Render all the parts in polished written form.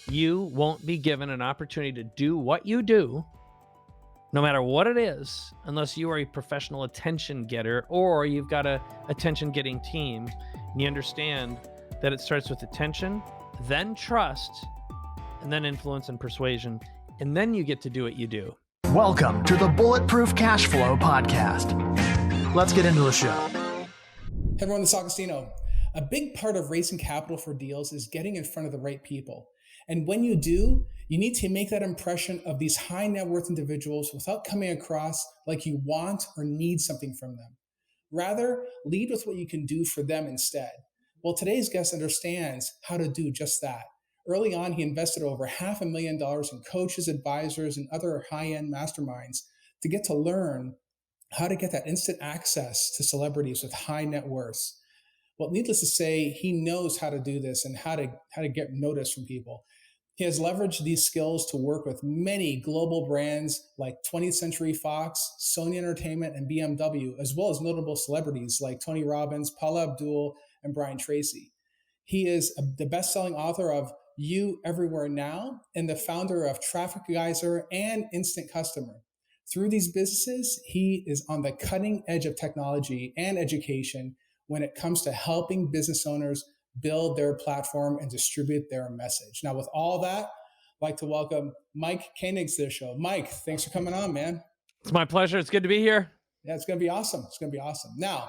You won't be given an opportunity to do what you do, no matter what it is, unless you are a professional attention getter or you've got a attention getting team. And you understand that it starts with attention, then trust, and then influence and persuasion. And then you get to do what you do. Welcome to the Bulletproof Cashflow podcast. Let's get into the show. Hey everyone, this is Augustino. A big part of raising capital for deals is getting in front of the right people. And when you do, you need to make that impression of these high net worth individuals without coming across like you want or need something from them. Rather, lead with what you can do for them instead. Well, today's guest understands how to do just that. Early on, he invested over $500,000 in coaches, advisors, and other high-end masterminds to get to learn how to get that instant access to celebrities with high net worths. Well, needless to say, he knows how to do this and how to get noticed from people. He has leveraged these skills to work with many global brands like 20th Century Fox, Sony Entertainment, and BMW, as well as notable celebrities like Tony Robbins, Paula Abdul, and Brian Tracy. He is the best-selling author of You Everywhere Now and the founder of TrafficGeyser and InstantCustomer. Through these businesses, he is on the cutting edge of technology and education when it comes to helping business owners build their platform and distribute their message. Now, with all that, I'd like to welcome Mike Koenigs to the show. Mike, thanks for coming on, man. It's my pleasure. It's good to be here. Yeah, it's going to be awesome. It's going to be awesome. Now,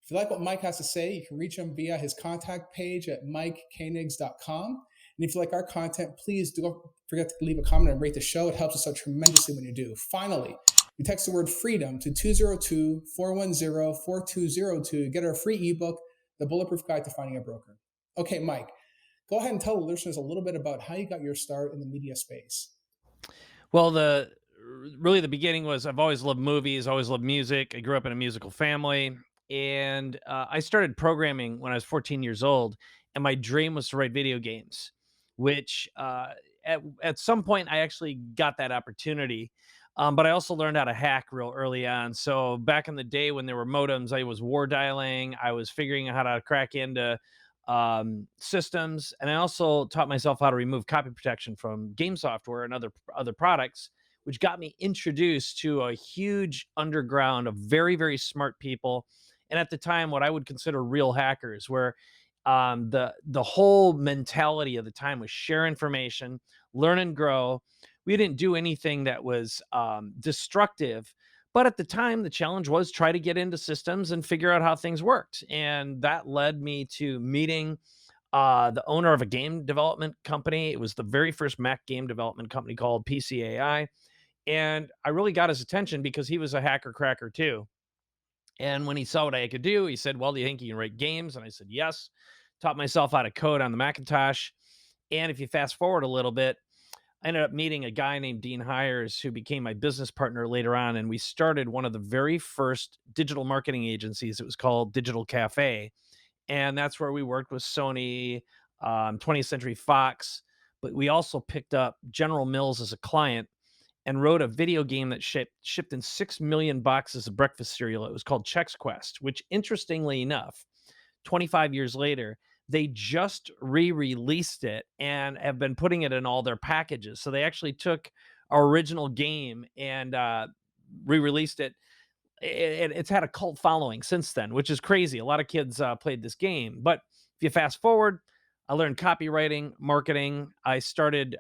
if you like what Mike has to say, you can reach him via his contact page at mikekoenigs.com. And if you like our content, please don't forget to leave a comment and rate the show. It helps us out tremendously when you do. Finally, you text the word freedom to 202-410-4202 to get our free ebook, The Bulletproof Guide to Finding a Broker. Okay, Mike, go ahead and tell the listeners a little bit about how you got your start in the media space. Well, the beginning was I've always loved movies, always loved music. I grew up in a musical family, and I started programming when I was 14 years old, and my dream was to write video games, which at some point I actually got that opportunity. But I also learned how to hack real early on. So back in the day when there were modems, I was war dialing. I was figuring out how to crack into systems, and I also taught myself how to remove copy protection from game software and other products, which got me introduced to a huge underground of very, very smart people. And at the time, what I would consider real hackers, where the whole mentality of the time was share information, learn and grow. We didn't do anything that was destructive. But at the time, the challenge was try to get into systems and figure out how things worked. And that led me to meeting the owner of a game development company. It was the very first Mac game development company called PCAI. And I really got his attention because he was a hacker cracker too. And when he saw what I could do, he said, well, do you think you can write games? And I said, yes. Taught myself how to code on the Macintosh. And if you fast forward a little bit, I ended up meeting a guy named Dean Hires who became my business partner later on. And we started one of the very first digital marketing agencies. It was called Digital Cafe. And that's where we worked with Sony, 20th Century Fox. But we also picked up General Mills as a client and wrote a video game that shipped in 6 million boxes of breakfast cereal. It was called Chex Quest, which interestingly enough, 25 years later, they just re-released it and have been putting it in all their packages. So they actually took our original game and re-released it. It's had a cult following since then, which is crazy. A lot of kids played this game. But if you fast forward, I learned copywriting, marketing. I started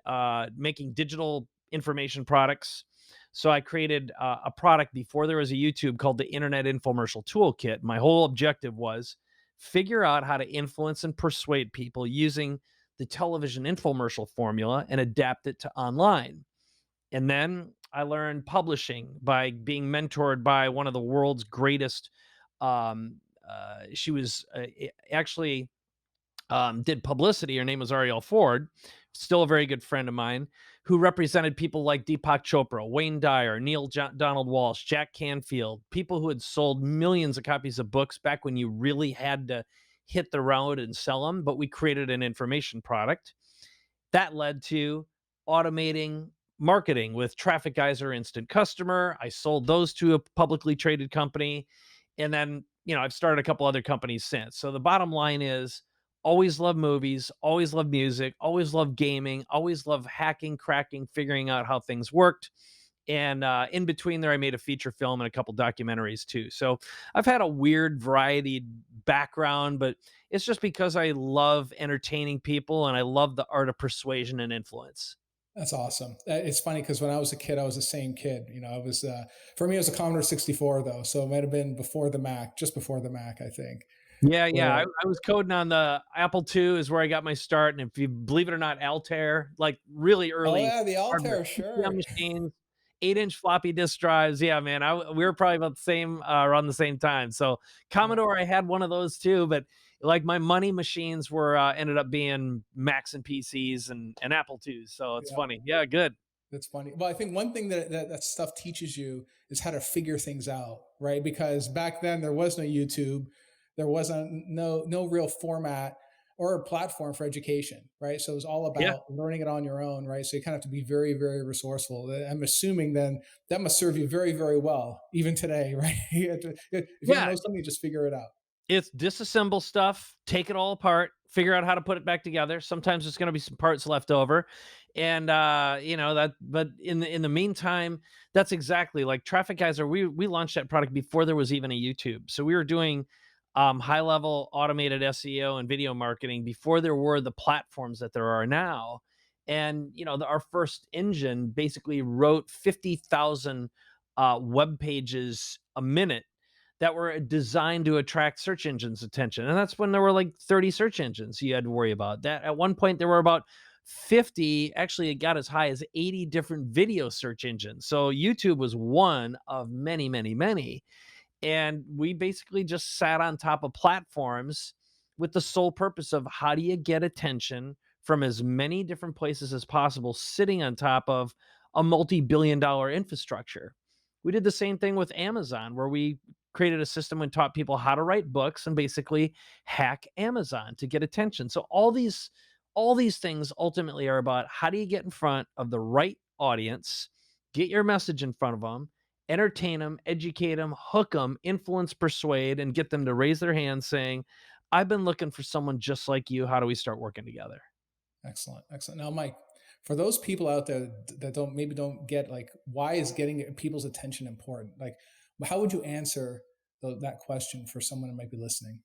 making digital information products. So I created a product before there was a YouTube called the Internet Infomercial Toolkit. My whole objective was figure out how to influence and persuade people using the television infomercial formula and adapt it to online. And then I learned publishing by being mentored by one of the world's greatest. She was actually did publicity. Her name was Ariel Ford, still a very good friend of mine, who represented people like Deepak Chopra, Wayne Dyer, Donald Walsh, Jack Canfield, people who had sold millions of copies of books back when you really had to hit the road and sell them. But we created an information product that led to automating marketing with TrafficGeyser, InstantCustomer. I sold those to a publicly traded company. And then, I've started a couple other companies since. So the bottom line is always love movies, always love music, always love gaming, always love hacking, cracking, figuring out how things worked. And in between there, I made a feature film and a couple documentaries too. So I've had a weird variety background, but it's just because I love entertaining people and I love the art of persuasion and influence. That's awesome. It's funny because when I was a kid, I was the same kid. You know, I was for me, it was a Commodore 64 though, so it might have been before the Mac, just before the Mac, I think. Yeah, yeah. Where I was coding on the Apple II is where I got my start, and if you believe it or not, Altair, like really oh early yeah, the hardware, Altair, PCM sure. machines, 8-inch floppy disk drives. Yeah, man, we were probably about the same around the same time. So Yeah, Commodore, I had one of those too, but like my money machines were ended up being Macs and PCs and Apple IIs. So it's yeah. funny. Yeah, good. That's funny. Well, I think one thing that stuff teaches you is how to figure things out, right? Because back then there was no YouTube, there wasn't no real format or a platform for education, right? So it was all Yeah, about learning it on your own, right? So you kind of have to be very, very resourceful. I'm assuming then that must serve you very, very well, even today, right? If you don't yeah. know something, you just figure it out. It's disassemble stuff, take it all apart, figure out how to put it back together. Sometimes there's gonna be some parts left over. And that but in the meantime, that's exactly like TrafficGeyser. We launched that product before there was even a YouTube. So we were doing high level automated SEO and video marketing before there were the platforms that there are now. And our first engine basically wrote 50,000 web pages a minute that were designed to attract search engines' attention. And that's when there were like 30 search engines you had to worry about. That at one point there were about 50, actually it got as high as 80 different video search engines. So YouTube was one of many, many, many. And we basically just sat on top of platforms with the sole purpose of how do you get attention from as many different places as possible, sitting on top of a multi-billion-dollar infrastructure. We did the same thing with Amazon, where we created a system and taught people how to write books and basically hack Amazon to get attention. So all these things ultimately are about how do you get in front of the right audience, get your message in front of them, entertain them, educate them, hook them, influence, persuade, and get them to raise their hand saying, I've been looking for someone just like you. How do we start working together? Excellent, excellent. Now, Mike, for those people out there that don't get like why is getting people's attention important? Like, how would you answer that question for someone who might be listening?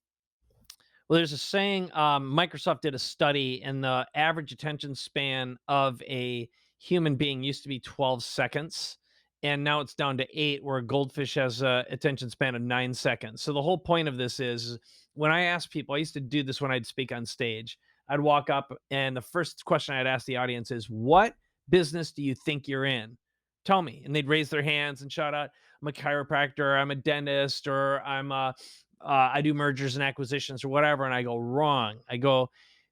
Well, there's a saying, Microsoft did a study, and the average attention span of a human being used to be 12 seconds. And now it's down to 8, where a goldfish has a attention span of 9 seconds. So the whole point of this is when I ask people, I used to do this when I'd speak on stage. I'd walk up, and the first question I'd ask the audience is, what business do you think you're in? Tell me. And they'd raise their hands and shout out, I'm a chiropractor, I'm a dentist, or I do mergers and acquisitions or whatever. And I go, wrong. I go,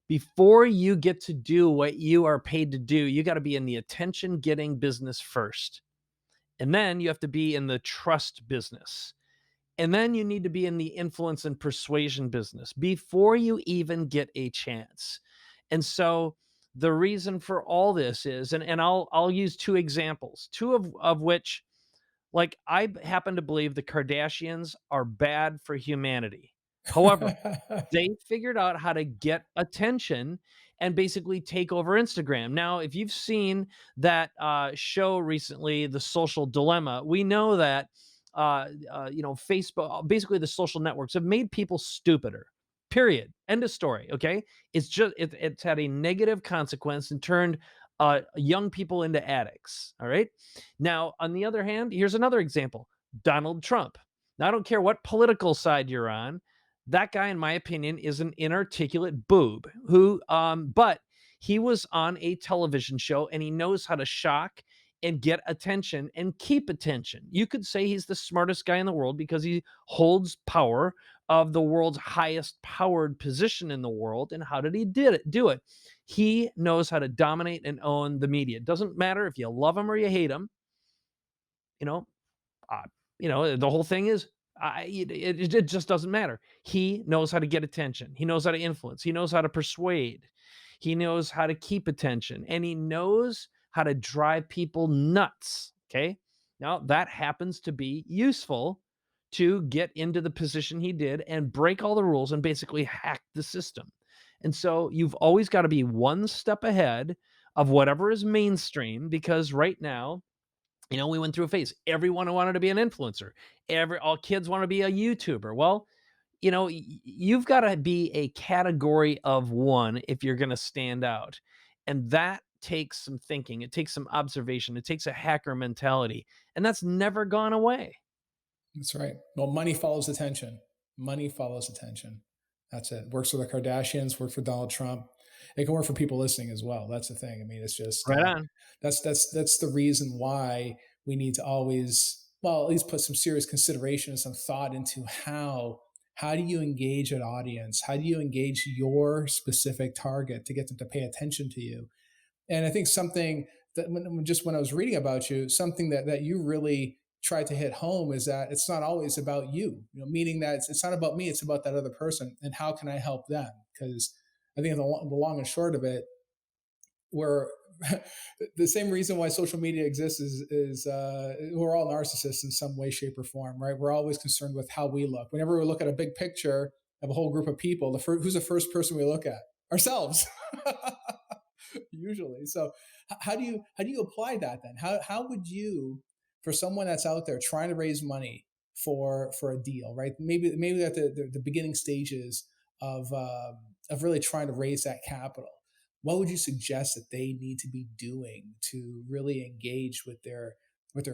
before you get to do what you are paid to do, you got to be in the attention getting business first. And then you have to be in the trust business. And then you need to be in the influence and persuasion business before you even get a chance. And so the reason for all this is, and I'll use two examples, two of which, like, I happen to believe the Kardashians are bad for humanity. However, they figured out how to get attention and basically take over Instagram. Now, if you've seen that show recently, The Social Dilemma, we know that Facebook, basically the social networks have made people stupider. Period. End of story. Okay, it's had a negative consequence and turned young people into addicts. All right. Now, on the other hand, here's another example: Donald Trump. Now, I don't care what political side you're on, that guy, in my opinion, is an inarticulate boob but he was on a television show and he knows how to shock and get attention and keep attention. You could say he's the smartest guy in the world because he holds power of the world's highest powered position in the world. And how did he do it? He knows how to dominate and own the media. It doesn't matter if you love him or you hate him. You know, uh, the whole thing is, it just doesn't matter. He knows how to get attention. He knows how to influence. He knows how to persuade. He knows how to keep attention, and he knows how to drive people nuts. Okay. Now that happens to be useful to get into the position he did and break all the rules and basically hack the system. And so you've always got to be one step ahead of whatever is mainstream, because right now, we went through a phase. Everyone wanted to be an influencer. All kids want to be a YouTuber. Well, you've got to be a category of one if you're going to stand out. And that takes some thinking. It takes some observation. It takes a hacker mentality. And that's never gone away. That's right. Well, money follows attention. Money follows attention. That's it. Works for the Kardashians, works for Donald Trump. It can work for people listening as well. That's the thing. I mean, it's just Right on. that's the reason why we need to always, well, at least put some serious consideration and some thought into how do you engage an audience? How do you engage your specific target to get them to pay attention to you? And I think something that when I was reading about you, something that you really try to hit home is that it's not always about you, meaning that it's not about me, it's about that other person. And how can I help them? Because I think the long and short of it, we're the same reason why social media exists is we're all narcissists in some way, shape, or form, right? We're always concerned with how we look. Whenever we look at a big picture of a whole group of people, who's the first person we look at? Ourselves. Usually. So how do you apply that then? How would you, for someone that's out there trying to raise money for a deal, right? Maybe at the beginning stages of really trying to raise that capital, what would you suggest that they need to be doing to really engage with their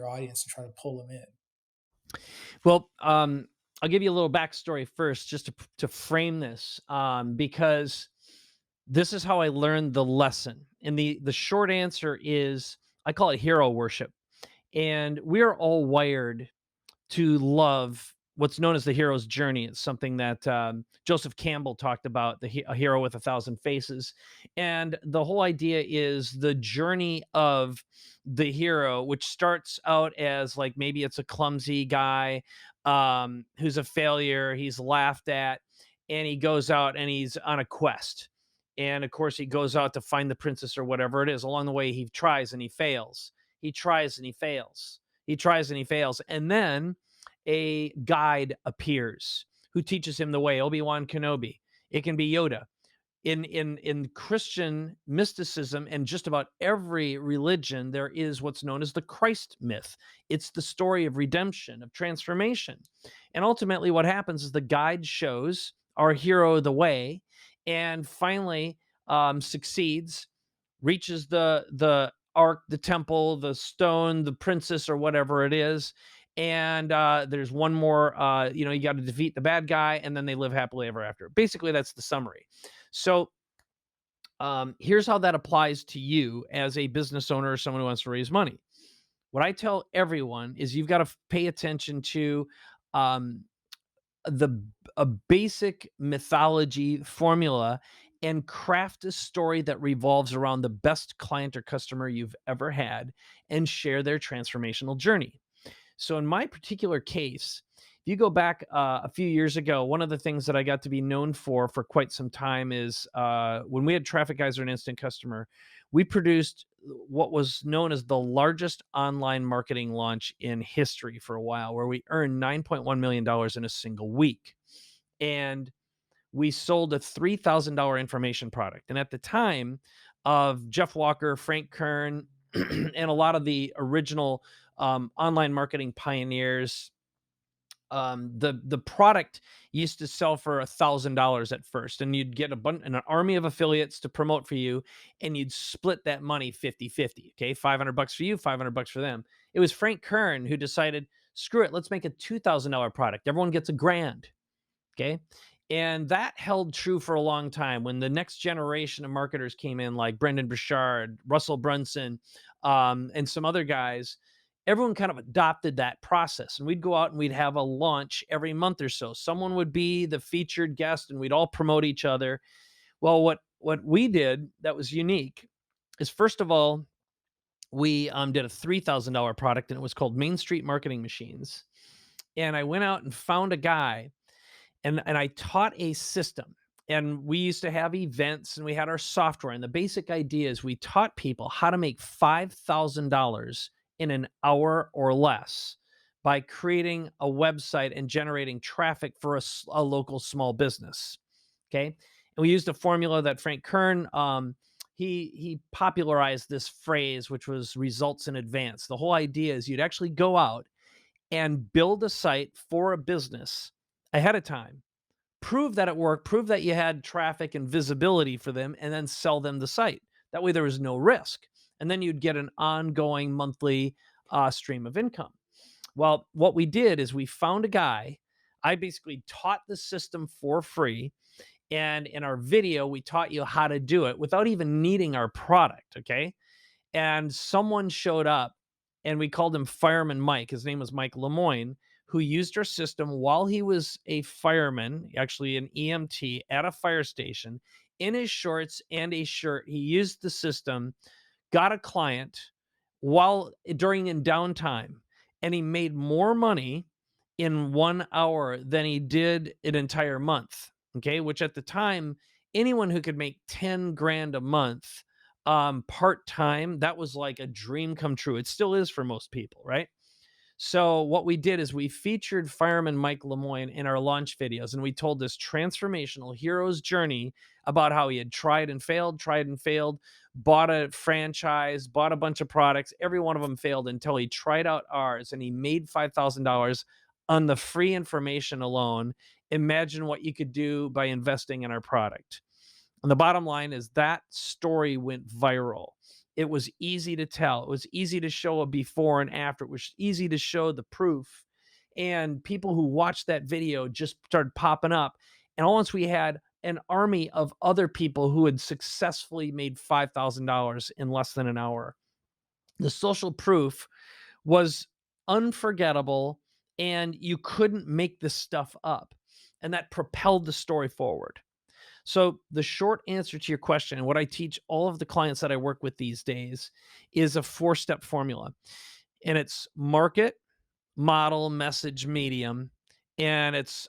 audience and try to pull them in? Well, I'll give you a little backstory first, just to frame this, because this is how I learned the lesson. And the short answer is, I call it hero worship. And we are all wired to love what's known as the hero's journey. It's something that Joseph Campbell talked about, a hero with 1,000 faces. And the whole idea is the journey of the hero, which starts out as like maybe it's a clumsy guy who's a failure, he's laughed at, and he goes out and he's on a quest. And of course, he goes out to find the princess or whatever it is. Along the way, he tries and he fails. He tries and he fails. He tries and he fails. And then a guide appears who teaches him the way. Obi-Wan Kenobi. It can be Yoda. In Christian mysticism and just about every religion, there is what's known as the Christ myth. It's the story of redemption, of transformation. And ultimately, what happens is the guide shows our hero the way, and finally succeeds, reaches the ark, the temple, the stone, the princess, or whatever it is. And there's one more, you got to defeat the bad guy, and then they live happily ever after. Basically, that's the summary. So here's how that applies to you as a business owner or someone who wants to raise money. What I tell everyone is you've got to pay attention to um, a basic mythology formula and craft a story that revolves around the best client or customer you've ever had and share their transformational journey. So in my particular case, if you go back a few years ago, one of the things that I got to be known for quite some time is when we had TrafficGeyser and InstantCustomer, we produced what was known as the largest online marketing launch in history for a while, where we earned $9.1 million in a single week. And we sold a $3,000 information product. And at the time of Jeff Walker, Frank Kern, and a lot of the original online marketing pioneers, the product used to sell for $1,000 at first, and you'd get an army of affiliates to promote for you, and you'd split that money 50-50. Okay, $500 for you, $500 for them. It was Frank Kern who decided, screw it, let's make a $2,000 product. Everyone gets $1,000. Okay. And that held true for a long time. When the next generation of marketers came in, like Brendan Burchard, Russell Brunson, and some other guys, everyone kind of adopted that process. And we'd go out and we'd have a launch every month or so. Someone would be the featured guest and we'd all promote each other. Well, what we did that was unique is, first of all, we did a $3,000 product, and it was called Main Street Marketing Machines. And I went out and found a guy, and I taught a system. And we used to have events and we had our software. And the basic idea is we taught people how to make $5,000 in an hour or less by creating a website and generating traffic for a local small business. Okay. And we used a formula that Frank Kern, he popularized this phrase, which was results in advance. The whole idea is you'd actually go out and build a site for a business ahead of time, prove that it worked, prove that you had traffic and visibility for them, and then sell them the site. That way there was no risk. And then you'd get an ongoing monthly stream of income. Well, what we did is we found a guy. I basically taught the system for free. And in our video, we taught you how to do it without even needing our product. Okay. And someone showed up and we called him Fireman Mike. His name was Mike Lemoyne, who used our system while he was a fireman, actually an EMT at a fire station, in his shorts and a shirt. He used the system, got a client while during in downtime, and he made more money in 1 hour than he did an entire month. Okay, which at the time, anyone who could make 10 grand a month part time, that was like a dream come true. It still is for most people, right? So what we did is we featured fireman Mike Lemoyne in our launch videos, and we told this transformational hero's journey about how he had tried and failed, bought a franchise, bought a bunch of products. Every one of them failed until he tried out ours, and he made $5,000 on the free information alone. Imagine what you could do by investing in our product. And the bottom line is that story went viral. It was easy to tell. It was easy to show a before and after. It was easy to show the proof. And people who watched that video just started popping up. And once we had an army of other people who had successfully made $5,000 in less than an hour. The social proof was unforgettable, and you couldn't make this stuff up. And that propelled the story forward. So, the short answer to your question, and what I teach all of the clients that I work with these days, is a 4-step formula. And it's market, model, message, medium. And it's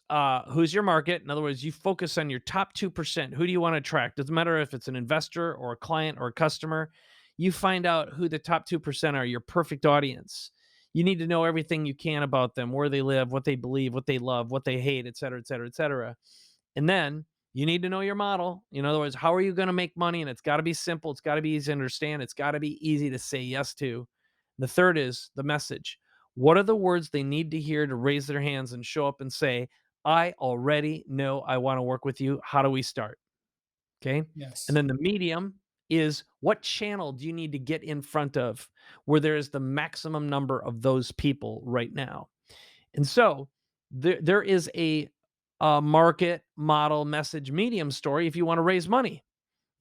who's your market? In other words, you focus on your top 2%. Who do you want to attract? Doesn't matter if it's an investor or a client or a customer. You find out who the top 2% are, your perfect audience. You need to know everything you can about them, where they live, what they believe, what they love, what they hate, et cetera, et cetera, et cetera. And then you need to know your model. In other words, how are you going to make money? And it's got to be simple. It's got to be easy to understand. It's got to be easy to say yes to. The third is the message. What are the words they need to hear to raise their hands and show up and say, I already know I want to work with you. How do we start? Okay. And Yes. then the medium is what channel do you need to get in front of where there is the maximum number of those people right now? And so there is a market model message medium story if you want to raise money.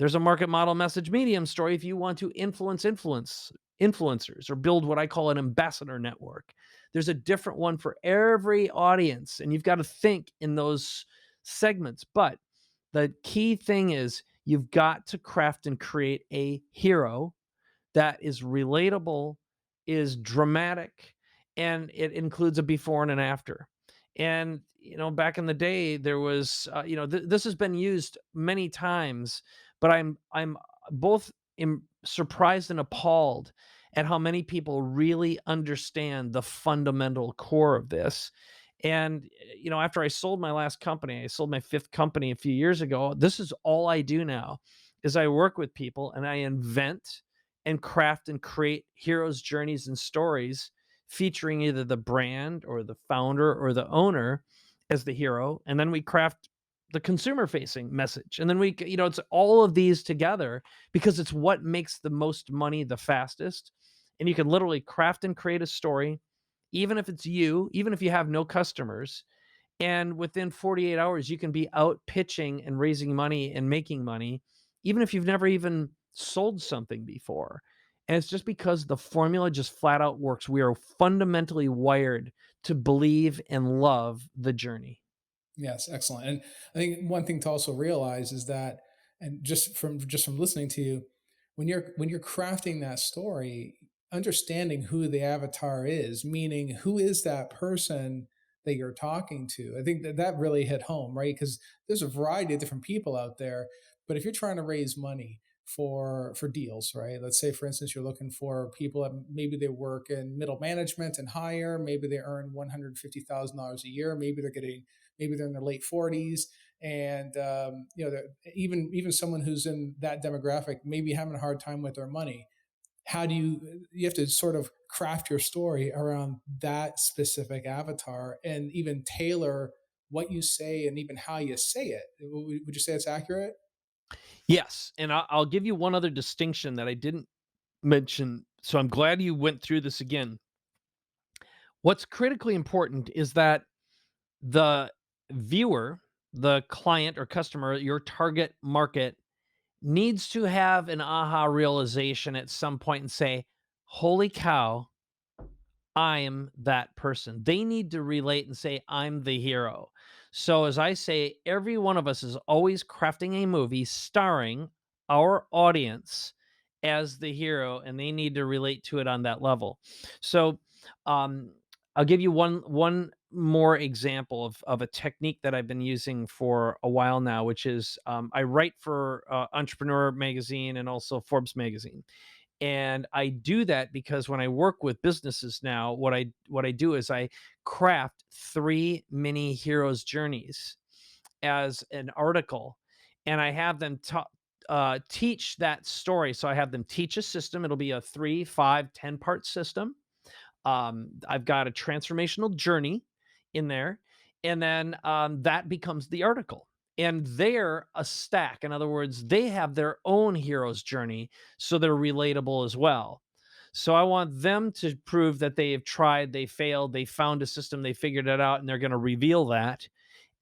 There's a market model message medium story if you want to influencers or build what I call an ambassador network. There's a different one for every audience, and you've got to think in those segments. But the key thing is you've got to craft and create a hero that is relatable, is dramatic, and it includes a before and an after. And back in the day, there was, this has been used many times, but I'm both surprised and appalled at how many people really understand the fundamental core of this. And after I sold my last company, I sold my fifth company a few years ago. This is all I do now, is I work with people and I invent and craft and create heroes' journeys and stories featuring either the brand or the founder or the owner as the hero. And then we craft the consumer facing message. And then it's all of these together because it's what makes the most money the fastest. And you can literally craft and create a story, even if it's you, even if you have no customers. And within 48 hours, you can be out pitching and raising money and making money, even if you've never even sold something before. And it's just because the formula just flat out works. We are fundamentally wired to believe and love the journey. Yes, excellent. And I think one thing to also realize is that, and just from listening to you, when you're crafting that story, understanding who the avatar is, meaning who is that person that you're talking to. I think that really hit home, right? Because there's a variety of different people out there, but if you're trying to raise money for deals, right? Let's say, for instance, you're looking for people that maybe they work in middle management and higher, maybe they earn $150,000 a year, maybe they're in their late 40s, and even someone who's in that demographic may be having a hard time with their money. How do you have to sort of craft your story around that specific avatar and even tailor what you say and even how you say it? Would you say it's accurate? Yes, and I'll give you one other distinction that I didn't mention. So I'm glad you went through this again. What's critically important is that the viewer, the client or customer, your target market needs to have an aha realization at some point and say, "Holy cow, I am that person." They need to relate and say, "I'm the hero." So, as I say, every one of us is always crafting a movie starring our audience as the hero, and they need to relate to it on that level. So, um, I'll give you one more example of a technique that I've been using for a while now, which is I write for Entrepreneur magazine and also Forbes magazine, and I do that because when I work with businesses now, what I do is I craft 3 mini heroes journeys as an article, and I have them teach that story. So I have them teach a system. It'll be a 3, 5, 10 part system. I've got a transformational journey in there, and then that becomes the article. And they're a stack. In other words, they have their own hero's journey, so they're relatable as well. So I want them to prove that they have tried, they failed, they found a system, they figured it out, and they're going to reveal that.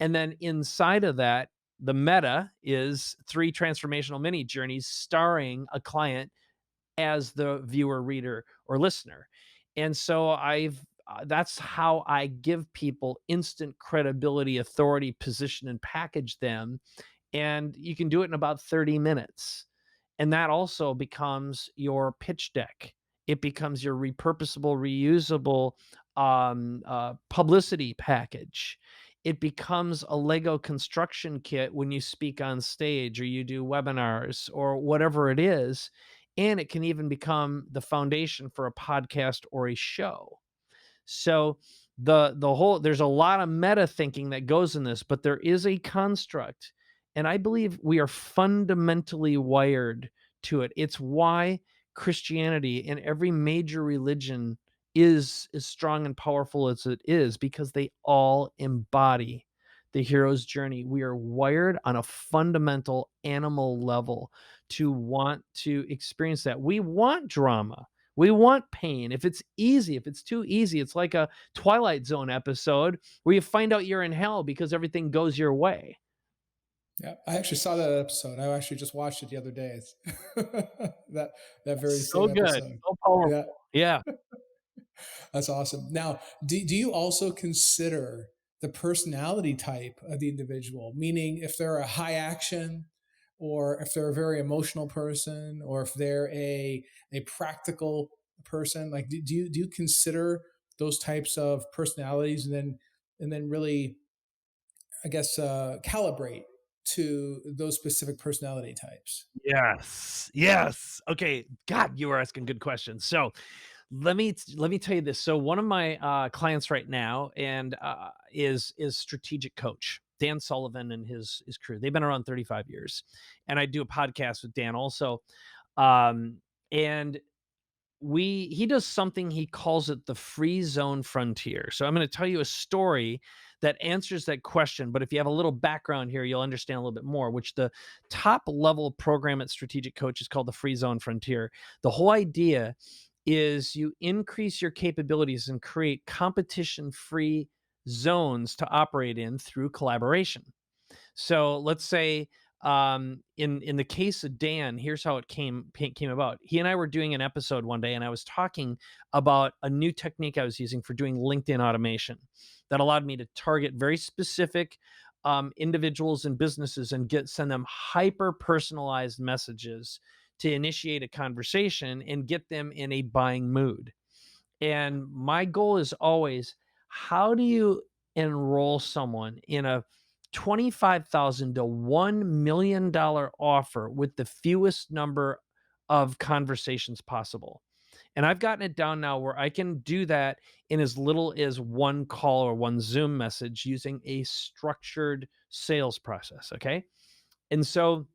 And then inside of that, the meta is 3 transformational mini journeys starring a client as the viewer, reader, or listener. And so that's how I give people instant credibility, authority, position, and package them. And you can do it in about 30 minutes. And that also becomes your pitch deck. It becomes your repurposable, reusable publicity package. It becomes a Lego construction kit when you speak on stage or you do webinars or whatever it is. And it can even become the foundation for a podcast or a show. So the whole there's a lot of meta thinking that goes in this, but there is a construct, and I believe we are fundamentally wired to it. It's why Christianity and every major religion is as strong and powerful as it is, because they all embody the hero's journey. We are wired on a fundamental animal level to want to experience that. We want drama. We want pain. If it's easy, if it's too easy, it's like a Twilight Zone episode where you find out you're in hell because everything goes your way. Yeah, I actually saw that episode. I actually just watched it the other day. That that very So same good, episode. so Yeah, powerful. Yeah. that's awesome. Now, do you also consider the personality type of the individual? Meaning, if they're a high action, or if they're a very emotional person, or if they're a practical person, like do you consider those types of personalities, and then really, I guess, calibrate to those specific personality types? Yes. Yes. Okay. God, you were asking good questions. So let me tell you this. So one of my clients right now and is strategic coach Dan Sullivan and his crew. They've been around 35 years, and I do a podcast with Dan also. And he does something, he calls it the free zone frontier. So I'm going to tell you a story that answers that question, but if you have a little background here, you'll understand a little bit more. Which the top level program at Strategic Coach is called the free zone frontier. The whole idea is you increase your capabilities and create competition free zones to operate in through collaboration. So let's say in the case of Dan, here's how it came about. He and I were doing an episode one day, and I was talking about a new technique I was using for doing LinkedIn automation that allowed me to target very specific individuals and businesses and send them hyper personalized messages to initiate a conversation and get them in a buying mood. And my goal is always, how do you enroll someone in a 25,000 to $1 million offer with the fewest number of conversations possible? And I've gotten it down now where I can do that in as little as one call or one Zoom message using a structured sales process. Okay. And so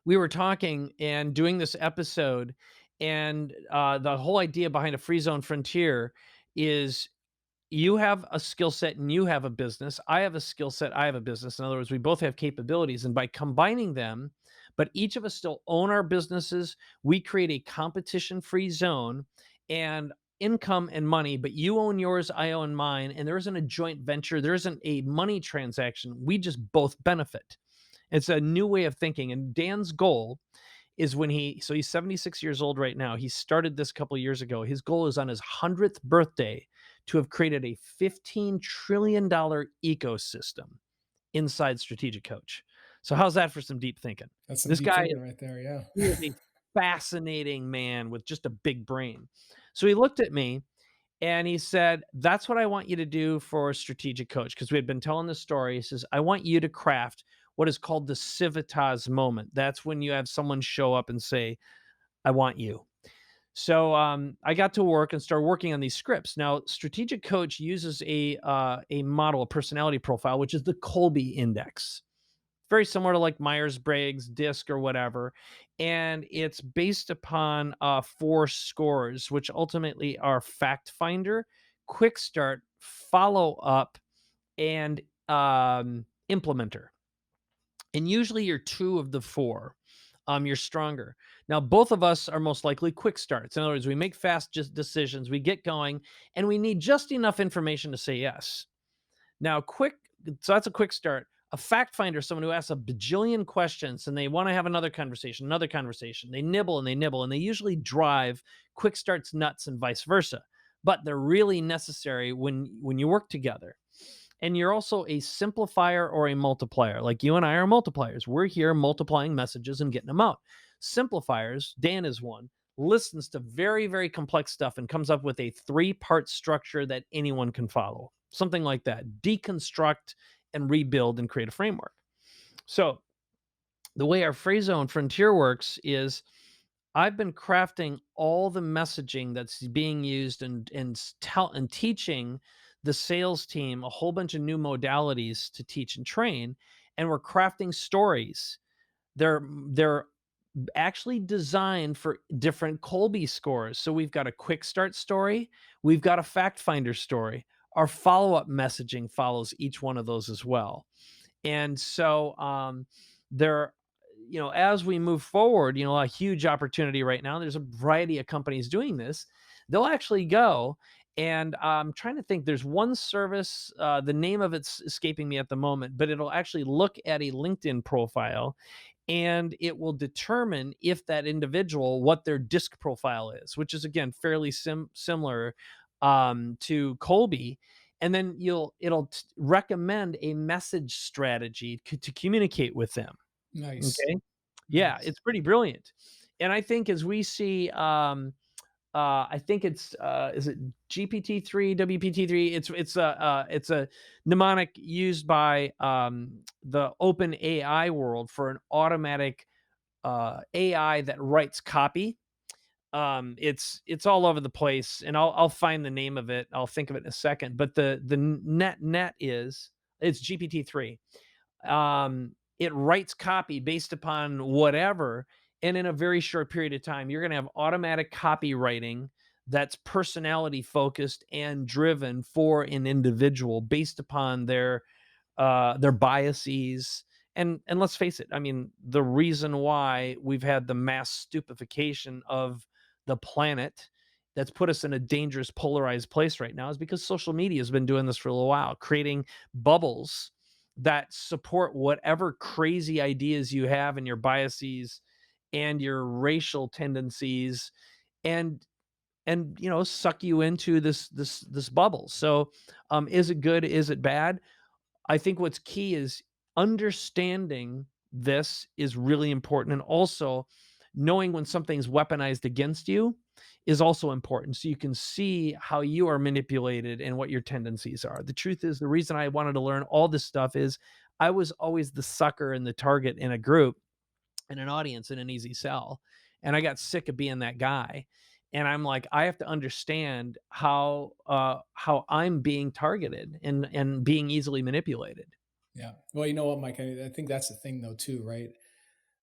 we were talking and doing this episode, and the whole idea behind a free zone frontier is you have a skill set and you have a business. I have a skill set. I have a business. In other words, we both have capabilities. And by combining them, but each of us still own our businesses, we create a competition free zone and income and money. But you own yours, I own mine. And there isn't a joint venture, there isn't a money transaction. We just both benefit. It's a new way of thinking. And Dan's goal is when he's 76 years old right now. He started this a couple of years ago. His goal is on his 100th birthday to have created a $15 trillion ecosystem inside Strategic Coach. So how's that for some deep thinking? That's some This deep guy thinking right there. Yeah. he is a fascinating man with just a big brain. So he looked at me and he said, "That's what I want you to do for Strategic Coach." Because we had been telling the story. He says, "I want you to craft what is called the civitas moment." That's when you have someone show up and say, "I want you." So I got to work and started working on these scripts. Now, Strategic Coach uses a model, a personality profile, which is the Colby Index, very similar to like Myers-Briggs, DISC, or whatever. And it's based upon 4 scores, which ultimately are fact finder, quick start, follow up, and implementer. And usually you're 2 of the 4. You're stronger. Now, both of us are most likely quick starts. In other words, we make fast just decisions, we get going, and we need just enough information to say yes. Now, so that's a quick start. A fact finder is someone who asks a bajillion questions and they want to have another conversation, another conversation. They nibble and they nibble, and they usually drive quick starts nuts and vice versa. But they're really necessary when you work together. And you're also a simplifier or a multiplier. Like you and I are multipliers. We're here multiplying messages and getting them out. Simplifiers, Dan is one, listens to very, very complex stuff and comes up with a 3-part structure that anyone can follow. Something like that. Deconstruct and rebuild and create a framework. So the way our free zone frontier works is I've been crafting all the messaging that's being used and teaching the sales team a whole bunch of new modalities to teach and train, and we're crafting stories. They're actually designed for different Colby scores. So we've got a quick start story, we've got a fact finder story. Our follow-up messaging follows each one of those as well. And so there, as we move forward, a huge opportunity right now. There's a variety of companies doing this. They'll actually go, and I'm trying to think. There's one service. The name of it's escaping me at the moment, but it'll actually look at a LinkedIn profile, and it will determine if that individual what their disc profile is, which is again fairly similar to Colby. And then it'll recommend a message strategy to communicate with them. Nice. Okay. Yeah, Nice. it's pretty brilliant. And I think as we see, I think it's is it GPT-3, WPT-3? It's a mnemonic used by the open AI world for an automatic AI that writes copy. It's all over the place, and I'll find the name of it. I'll think of it in a second. But the net is it's GPT-3. It writes copy based upon whatever, and in a very short period of time, you're going to have automatic copywriting that's personality focused and driven for an individual based upon their biases. And let's face it, I mean, the reason why we've had the mass stupefaction of the planet that's put us in a dangerous polarized place right now is because social media has been doing this for a little while, creating bubbles that support whatever crazy ideas you have and your biases and your racial tendencies, and suck you into this bubble. So is it good, is it bad? I think what's key is understanding this is really important. And also knowing when something's weaponized against you is also important. So you can see how you are manipulated and what your tendencies are. The truth is, the reason I wanted to learn all this stuff is I was always the sucker and the target in a group, in an audience, in an easy sell. And I got sick of being that guy. And I'm like, I have to understand how I'm being targeted and being easily manipulated. Yeah. Well, you know what, Mike? I think that's the thing, though, too, right?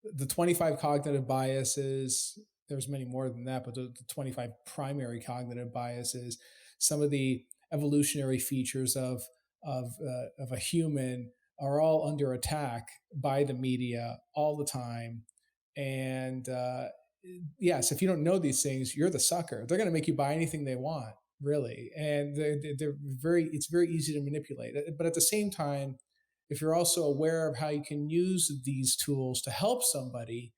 The 25 cognitive biases, there's many more than that, but the 25 primary cognitive biases, some of the evolutionary features of a human are all under attack by the media all the time. And yes, if you don't know these things, you're the sucker. They're going to make you buy anything they want, really. And it's very easy to manipulate. But at the same time, if you're also aware of how you can use these tools to help somebody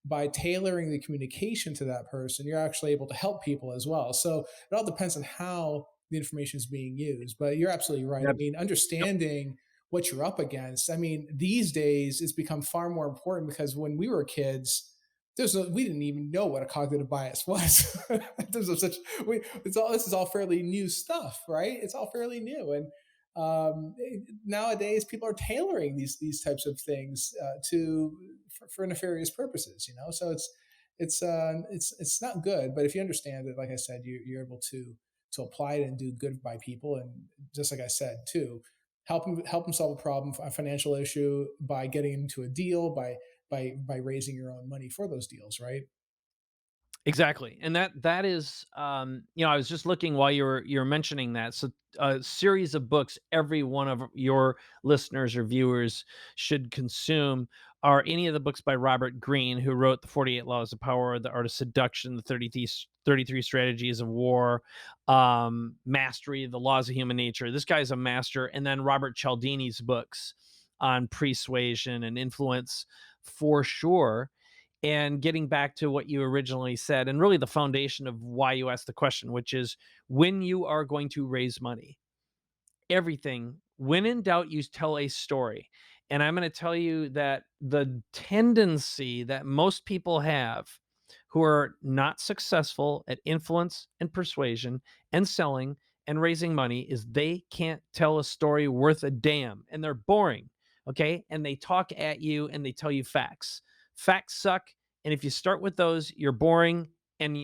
by tailoring the communication to that person, you're actually able to help people as well. So it all depends on how the information is being used. But you're absolutely right. I Yep. mean, Yep. understanding what you're up against. I mean, these days it's become far more important because when we were kids, we didn't even know what a cognitive bias was. there's such this is all fairly new stuff, right? It's all fairly new, and nowadays people are tailoring these types of things for nefarious purposes, so it's not good, but if you understand it, like I said, you're able to apply it and do good by people, and just like I said too, help them solve a problem, a financial issue, by getting into a deal, by raising your own money for those deals, right? Exactly. And that is, I was just looking while you were mentioning that. So a series of books every one of your listeners or viewers should consume are any of the books by Robert Greene, who wrote The 48 Laws of Power, The Art of Seduction, The 33 Strategies of War, Mastery, The Laws of Human Nature. This guy's a master. And then Robert Cialdini's books on persuasion and influence, for sure. And getting back to what you originally said, and really the foundation of why you asked the question, which is when you are going to raise money, everything, when in doubt, you tell a story. And I'm going to tell you that the tendency that most people have who are not successful at influence and persuasion and selling and raising money is they can't tell a story worth a damn, and they're boring. Okay. And they talk at you and they tell you facts. Facts suck. And if you start with those, you're boring, and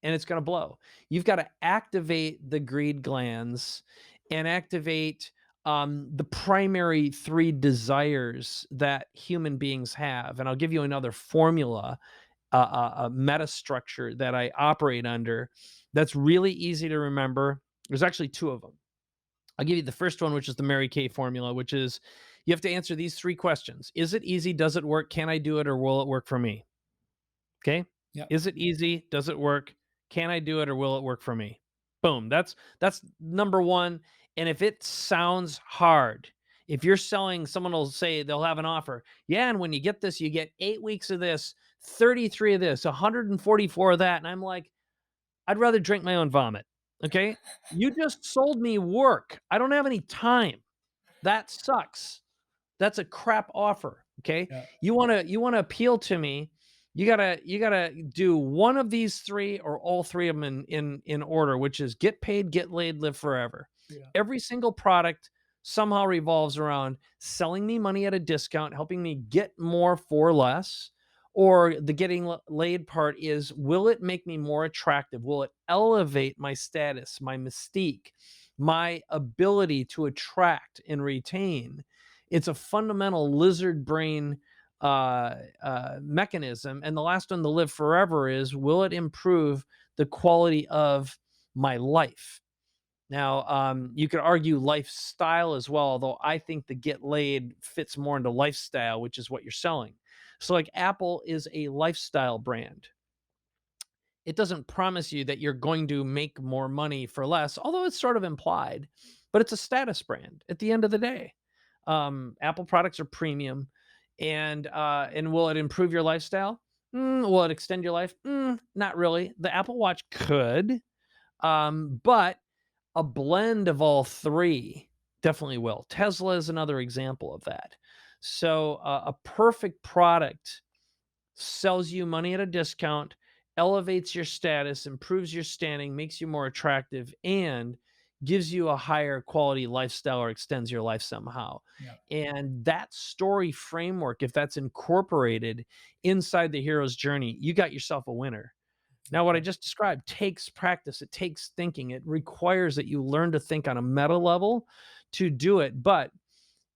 it's going to blow. You've got to activate the greed glands and activate the primary three desires that human beings have. And I'll give you another formula, a meta structure that I operate under that's really easy to remember. There's actually two of them. I'll give you the first one, which is the Mary Kay formula, which is you have to answer these three questions. Is it easy? Does it work? Can I do it? Or will it work for me? Okay. Yep. Is it easy? Does it work? Can I do it or will it work for me? Boom. That's number one. And if it sounds hard, if you're selling, someone will say they'll have an offer. Yeah, and when you get this, you get 8 weeks of this, 33 of this, 144 of that. And I'm like, I'd rather drink my own vomit. Okay. You just sold me work. I don't have any time. That sucks. That's a crap offer, okay? Yeah. You wanna appeal to me, you gotta do one of these 3 or all 3 of them in order, which is get paid, get laid, live forever. Yeah. Every single product somehow revolves around selling me money at a discount, helping me get more for less, or the getting laid part is, will it make me more attractive? Will it elevate my status, my mystique, my ability to attract and retain? It's a fundamental lizard brain mechanism. And the last one, to live forever, is, will it improve the quality of my life? Now, you could argue lifestyle as well, although I think the get laid fits more into lifestyle, which is what you're selling. So, like, Apple is a lifestyle brand. It doesn't promise you that you're going to make more money for less, although it's sort of implied, but it's a status brand at the end of the day. Apple products are premium, and will it improve your lifestyle? Will it extend your life? Not really. The Apple Watch could, but a blend of all three definitely will. Tesla is another example of that. So a perfect product sells you money at a discount, elevates your status, improves your standing, makes you more attractive, and gives you a higher quality lifestyle or extends your life somehow. Yeah. And that story framework, if that's incorporated inside the hero's journey, you got yourself a winner. Now, what I Okay. just described takes practice. It takes thinking. It requires that you learn to think on a meta level to do it. But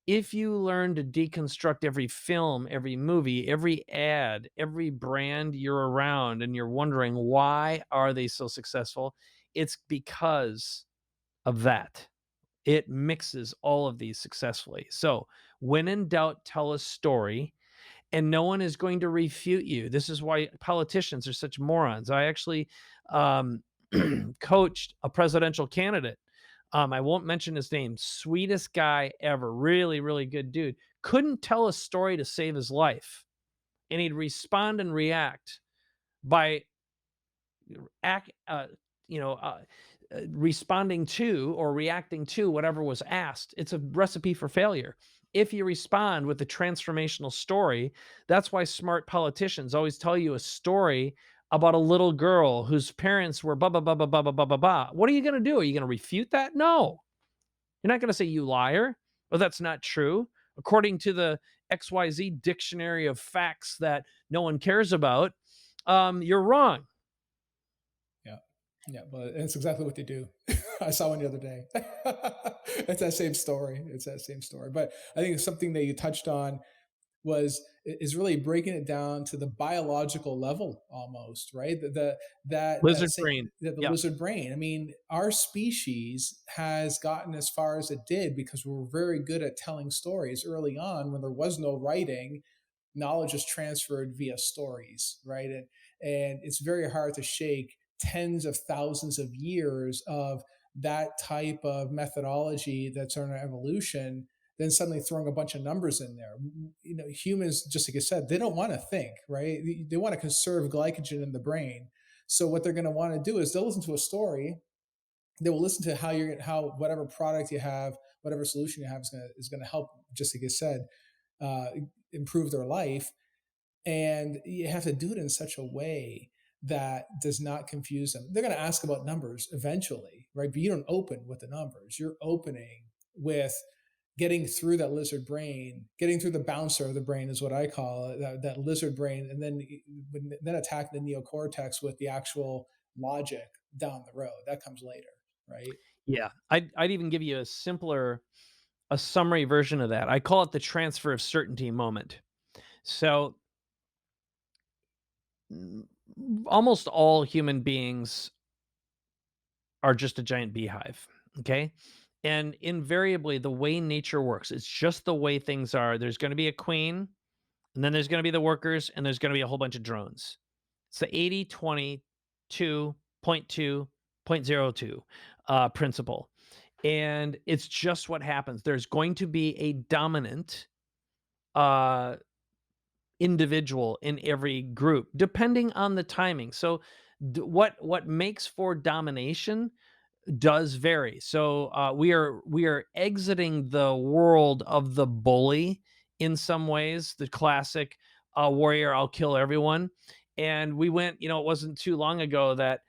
if you learn to deconstruct every film, every movie, every ad, every brand you're around, and you're wondering why are they so successful, it's because of that. It mixes all of these successfully. So, when in doubt, tell a story, and no one is going to refute you. This is why politicians are such morons. I actually um, coached a presidential candidate. I won't mention his name. Sweetest guy ever. Really, really good dude. Couldn't tell a story to save his life. And he'd respond and react by act, responding to or reacting to whatever was asked. It's a recipe for failure. If you respond with a transformational story, that's why smart politicians always tell you a story about a little girl whose parents were blah blah blah blah blah blah blah blah blah. What are you going to do? Are you going to refute that? No, you're not going to say you liar. Well, that's not true. According to the XYZ dictionary of facts that no one cares about, you're wrong. Yeah. Yeah. But it's exactly what they do. I saw one the other day. It's that same story. It's that same story. But I think it's something that you touched on was is really breaking it down to the biological level almost, right? That Lizard say brain. that the Yeah. lizard brain. I mean, our species has gotten as far as it did because we were very good at telling stories early on when there was no writing. Knowledge is transferred via stories, right? And it's very hard to shake tens of thousands of years of that type of methodology that's on our evolution, then suddenly throwing a bunch of numbers in there. You know, humans, just like I said, they don't want to think, right? They want to conserve glycogen in the brain. So what they're going to want to do is they'll listen to a story. They will listen to how whatever product you have, whatever solution you have is going to help, just like I said, uh, improve their life. And you have to do it in such a way that does not confuse them. They're going to ask about numbers eventually, right? But you don't open with the numbers. You're opening with getting through that lizard brain, getting through the bouncer of the brain is what I call it, that lizard brain, and then attack the neocortex with the actual logic down the road. That comes later, right? Yeah. I'd even give you a summary version of that. I call it the transfer of certainty moment. So, mm, almost all human beings are just a giant beehive, okay? And invariably, the way nature works, it's just the way things are. There's gonna be a queen, and then there's gonna be the workers, and there's gonna be a whole bunch of drones. It's the 80-20, 2.2.02 principle. And it's just what happens. There's going to be a dominant uh, individual in every group, depending on the timing. So, what makes for domination does vary. So we are exiting the world of the bully in some ways, the classic warrior, I'll kill everyone. And we went, it wasn't too long ago that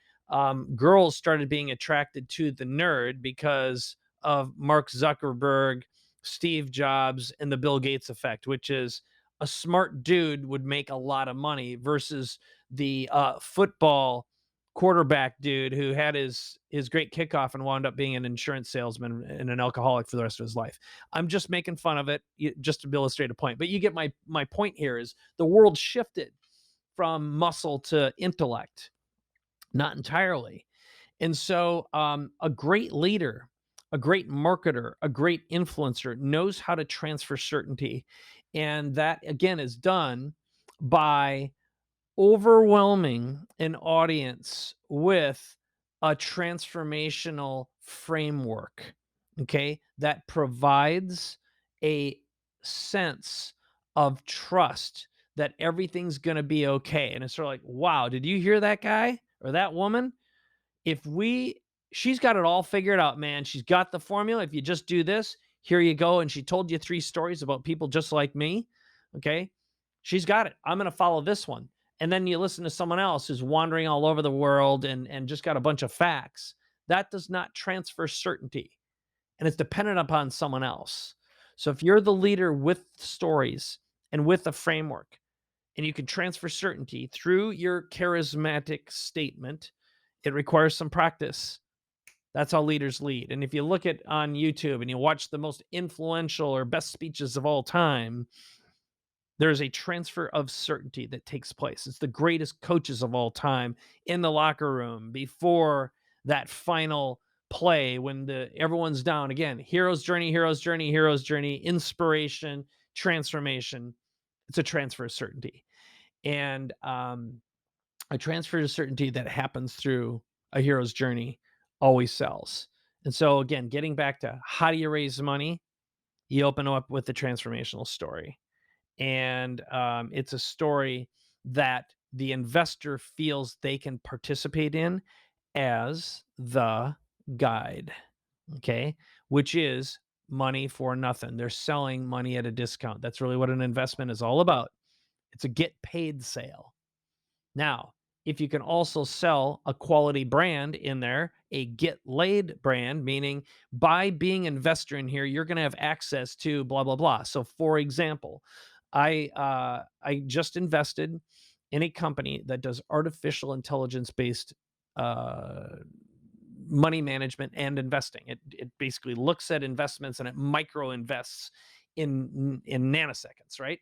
girls started being attracted to the nerd because of Mark Zuckerberg, Steve Jobs, and the Bill Gates effect, which is a smart dude would make a lot of money versus the football quarterback dude who had his great kickoff and wound up being an insurance salesman and an alcoholic for the rest of his life. I'm just making fun of it just to illustrate a point. But you get my point here is the world shifted from muscle to intellect, not entirely. And so a great leader, a great marketer, a great influencer knows how to transfer certainty. And that again is done by overwhelming an audience with a transformational framework, okay, that provides a sense of trust that everything's going to be okay. And it's sort of like, wow, did you hear that guy or that woman? If we She's got it all figured out, man. She's got the formula. If you just do this, here you go. And she told you 3 stories about people just like me. Okay. She's got it. I'm going to follow this one. And then you listen to someone else who's wandering all over the world and just got a bunch of facts. That does not transfer certainty, and it's dependent upon someone else. So if you're the leader with stories and with a framework, and you can transfer certainty through your charismatic statement. It requires some practice. That's how leaders lead. And if you look at on YouTube and you watch the most influential or best speeches of all time, there's a transfer of certainty that takes place. It's the greatest coaches of all time in the locker room before that final play when the everyone's down. Again, hero's journey, hero's journey, hero's journey, inspiration, transformation. It's a transfer of certainty. And a transfer of certainty that happens through a hero's journey always sells. And so again, getting back to how do you raise money? You open up with the transformational story, and it's a story that the investor feels they can participate in as the guide, okay, which is money for nothing. They're selling money at a discount. That's really what an investment is all about. It's a get paid sale. Now, if you can also sell a quality brand in there, a get laid brand, meaning by being an investor in here, you're going to have access to blah blah blah. So, for example, I just invested in a company that does artificial intelligence based uh, money management and investing. It basically looks at investments and it micro invests in nanoseconds, right?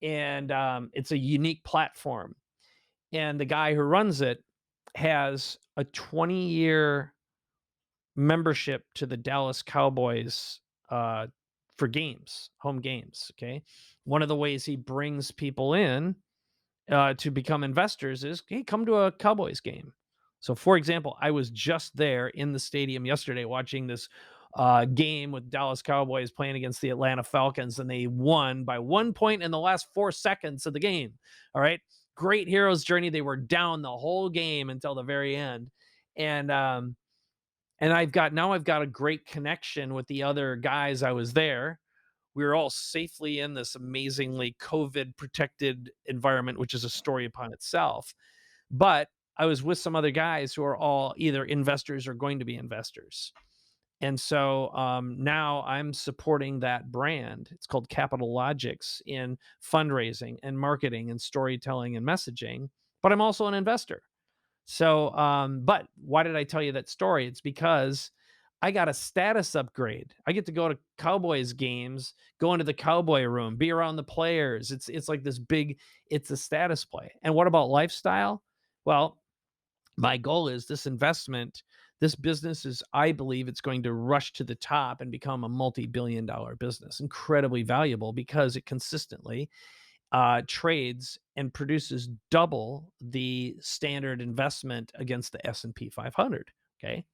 And it's a unique platform, and the guy who runs it has a 20-year membership to the Dallas Cowboys uh, for games, home games. Okay. One of the ways he brings people in to become investors is, hey, come to a Cowboys game. So, for example, I was just there in the stadium yesterday watching this game with Dallas Cowboys playing against the Atlanta Falcons, and they won by 1 point in the last 4 seconds of the game. All right. Great hero's journey. They were down the whole game until the very end. And, I've got a great connection with the other guys I was there. We were all safely in this amazingly COVID protected environment, which is a story upon itself. But I was with some other guys who are all either investors or going to be investors. And so now I'm supporting that brand. It's called Capital Logics in fundraising and marketing and storytelling and messaging. But I'm also an investor. So, but why did I tell you that story? It's because I got a status upgrade. I get to go to Cowboys games, go into the Cowboy room, be around the players. It's like this big, it's a status play. And what about lifestyle? Well, my goal is this investment, this business is, I believe it's going to rush to the top and become a multi-billion dollar business, incredibly valuable because it consistently trades and produces double the standard investment against the S&P 500. Okay.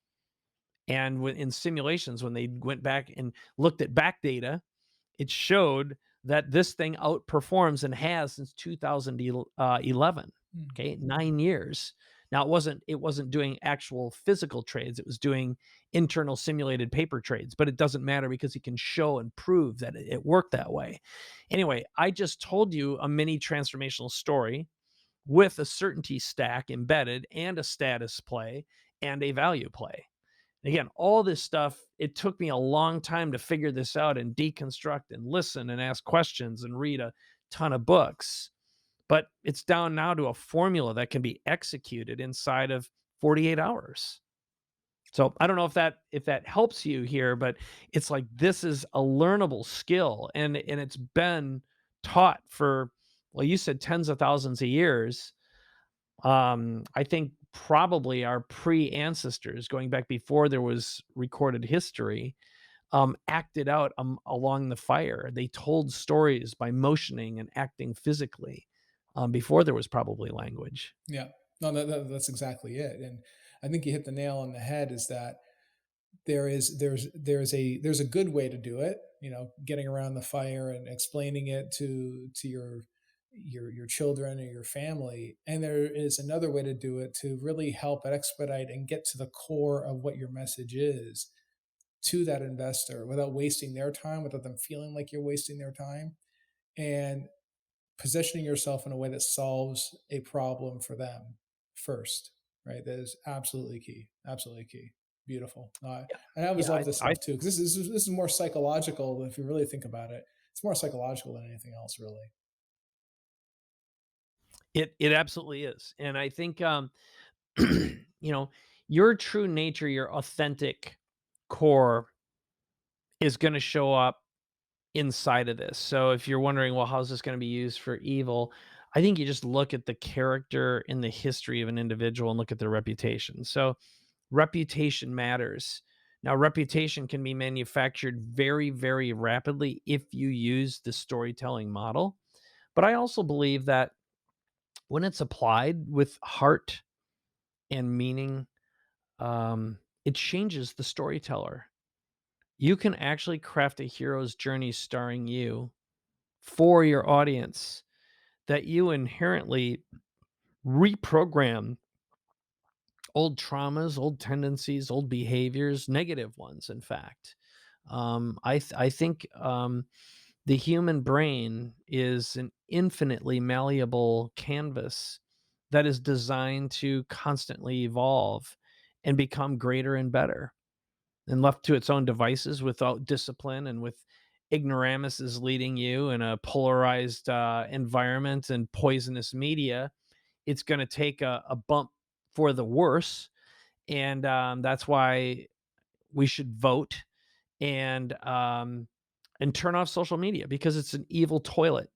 And when, in simulations, when they went back and looked at back data, it showed that this thing outperforms and has since 2011. Okay, 9 years. Now it wasn't doing actual physical trades. It was doing internal simulated paper trades, but it doesn't matter because you can show and prove that it worked that way. Anyway, I just told you a mini transformational story with a certainty stack embedded and a status play and a value play. Again, all this stuff, it took me a long time to figure this out and deconstruct and listen and ask questions and read a ton of books. But it's down now to a formula that can be executed inside of 48 hours. So I don't know if that helps you here, but it's like this is a learnable skill, and it's been taught for, well, you said tens of thousands of years. I think probably our pre-ancestors, going back before there was recorded history, acted out along the fire. They told stories by motioning and acting physically before there was probably language. Yeah, no, that's exactly it. And I think you hit the nail on the head. Is that there's a good way to do it. Getting around the fire and explaining it to your children or your family, and there is another way to do it to really help expedite and get to the core of what your message is to that investor without wasting their time, without them feeling like you're wasting their time, and positioning yourself in a way that solves a problem for them first, right? That is absolutely key. Absolutely key. Beautiful. And I always Yeah, love this stuff too, because this is more psychological. If you really think about it, it's more psychological than anything else, really. It absolutely is. And I think you know, your true nature, your authentic core is going to show up inside of this. So if you're wondering, well, how's this going to be used for evil? I think you just look at the character and the history of an individual and look at their reputation. So reputation matters. Now, reputation can be manufactured very, very rapidly if you use the storytelling model. But I also believe that when it's applied with heart and meaning, it changes the storyteller. You can actually craft a hero's journey starring you for your audience that you inherently reprogram old traumas, old tendencies, old behaviors, negative ones, in fact. I think the human brain is an infinitely malleable canvas that is designed to constantly evolve and become greater and better. And left to its own devices without discipline and with ignoramuses leading you in a polarized environment and poisonous media, it's going to take a bump for the worse. And that's why we should vote and um, and turn off social media because it's an evil toilet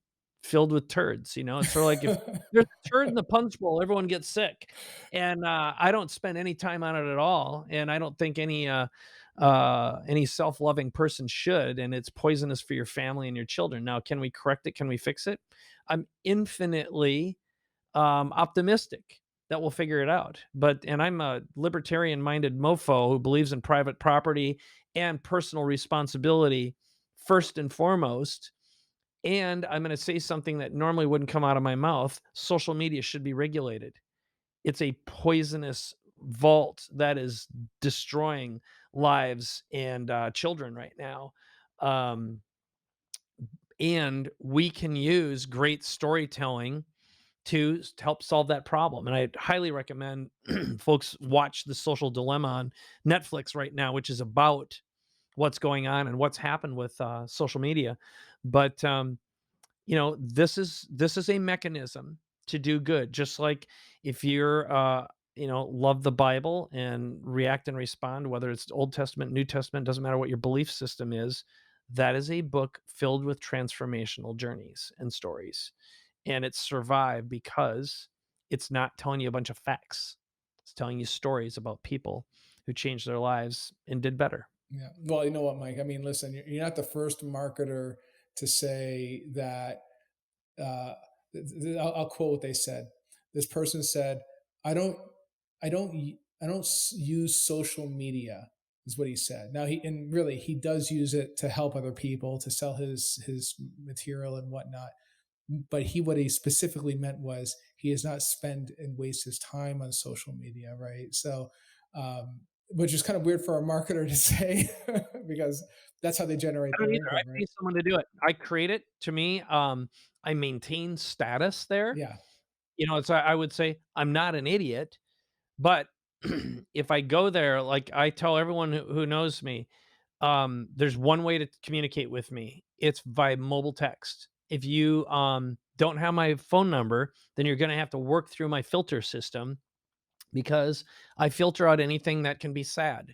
filled with turds. It's sort of like if there's a turd in the punch bowl, everyone gets sick. And I don't spend any time on it at all, and I don't think any self-loving person should. And it's poisonous for your family and your children. Now, can we correct it? Can we fix it? I'm infinitely optimistic that we'll figure it out. And I'm a libertarian minded mofo who believes in private property and personal responsibility first and foremost. And I'm going to say something that normally wouldn't come out of my mouth. Social media should be regulated. It's a poisonous vault that is destroying lives and children right now. Um, and we can use great storytelling to help solve that problem. And I highly recommend folks watch The Social Dilemma on Netflix right now, which is about what's going on and what's happened with social media. But this is a mechanism to do good. Just like if you're love the Bible and react and respond, whether it's Old Testament, New Testament, doesn't matter what your belief system is. That is a book filled with transformational journeys and stories, and it's survived because it's not telling you a bunch of facts. It's telling you stories about people who changed their lives and did better. Yeah. Well, you know what, Mike? I mean, listen, you're not the first marketer to say that. Uh, I'll quote what they said. This person said, "I don't, I don't use social media." Is what he said. Now and really he does use it to help other people to sell his material and whatnot. But what he specifically meant was he does not spend and waste his time on social media, right? So, which is kind of weird for a marketer to say because that's how they generate I don't their either. I income, pay right? someone to do it. I create it. To me, I maintain status there. Yeah. It's I would say I'm not an idiot, but if I go there, like I tell everyone who knows me, there's one way to communicate with me. It's by mobile text. If you don't have my phone number, then you're going to have to work through my filter system because I filter out anything that can be sad.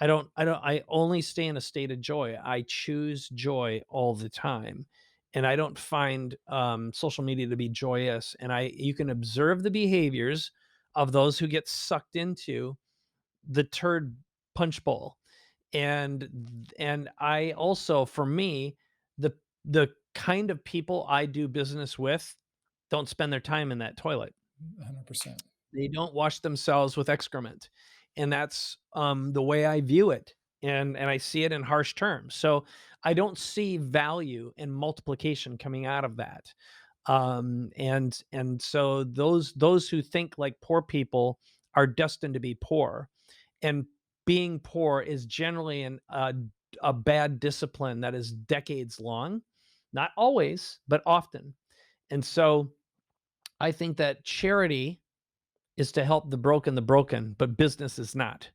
I only stay in a state of joy. I choose joy all the time. And I don't find social media to be joyous. And you can observe the behaviors of those who get sucked into the turd punch bowl. And I also, for me, the kind of people I do business with don't spend their time in that toilet. 100%. They don't wash themselves with excrement, and that's, the way I view it, and I see it in harsh terms. So, I don't see value in multiplication coming out of that. And so those who think like poor people are destined to be poor, and being poor is generally a bad discipline that is decades long, not always, but often. And so, I think that charity is to help the broken, but business is not.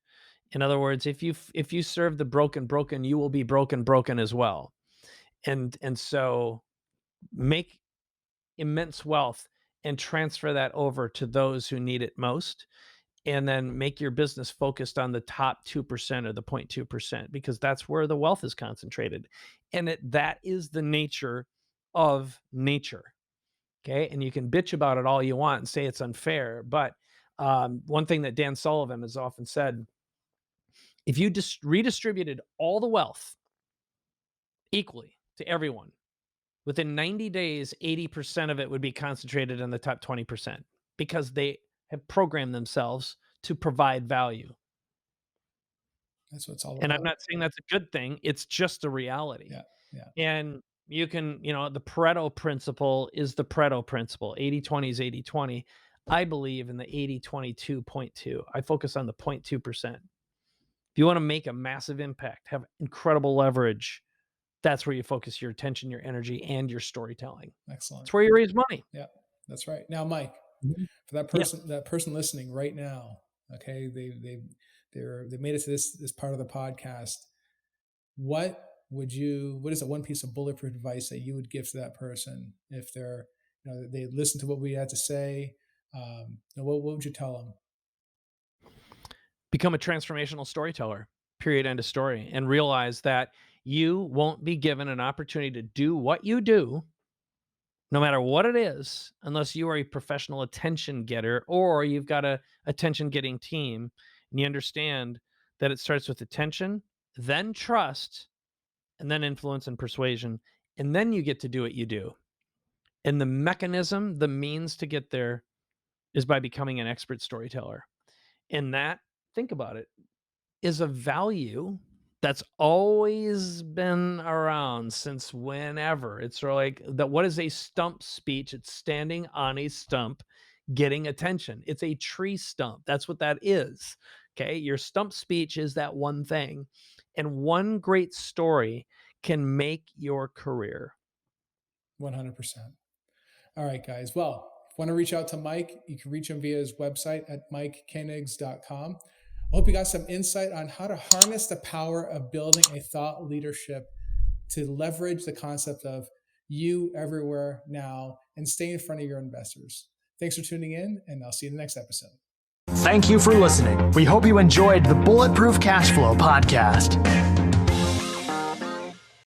In other words, if you serve the broken, you will be broken as well. And so make immense wealth and transfer that over to those who need it most. And then make your business focused on the top 2% or the 0.2%, because that's where the wealth is concentrated. And that is the nature of nature. Okay. And you can bitch about it all you want and say it's unfair. But one thing that Dan Sullivan has often said, if you redistributed all the wealth equally to everyone, within 90 days, 80% of it would be concentrated in the top 20%, because they have programmed themselves to provide value. That's what it's all And about. I'm not saying that's a good thing. It's just a reality. Yeah. Yeah. And you can, the Pareto principle is the Pareto principle. 80-20 is 80-20. I believe in the 80-22.2. I focus on the 0.2%. If you want to make a massive impact, have incredible leverage, that's where you focus your attention, your energy, and your storytelling. Excellent. That's where you raise money. Yeah, that's right. Now, Mike, for that person listening right now, okay, they made it to this part of the podcast. What is the one piece of bulletproof advice that you would give to that person if they're, they listen to what we had to say? What would you tell them? Become a transformational storyteller, period, end of story, and realize that you won't be given an opportunity to do what you do, no matter what it is, unless you are a professional attention getter or you've got a attention getting team, and you understand that it starts with attention, then trust, and then influence and persuasion, and then you get to do what you do. And the mechanism, the means to get there, is by becoming an expert storyteller. And that, think about it, is a value that's always been around since whenever. It's sort of like that. What is a stump speech? It's standing on a stump, getting attention. It's a tree stump. That's what that is. Okay. Your stump speech is that one thing. And one great story can make your career. 100%. All right, guys. Well, if you want to reach out to Mike, you can reach him via his website at MikeKoenigs.com. I hope you got some insight on how to harness the power of building a thought leadership to leverage the concept of you everywhere now and stay in front of your investors. Thanks for tuning in, and I'll see you in the next episode. Thank you for listening. We hope you enjoyed the Bulletproof Cashflow podcast.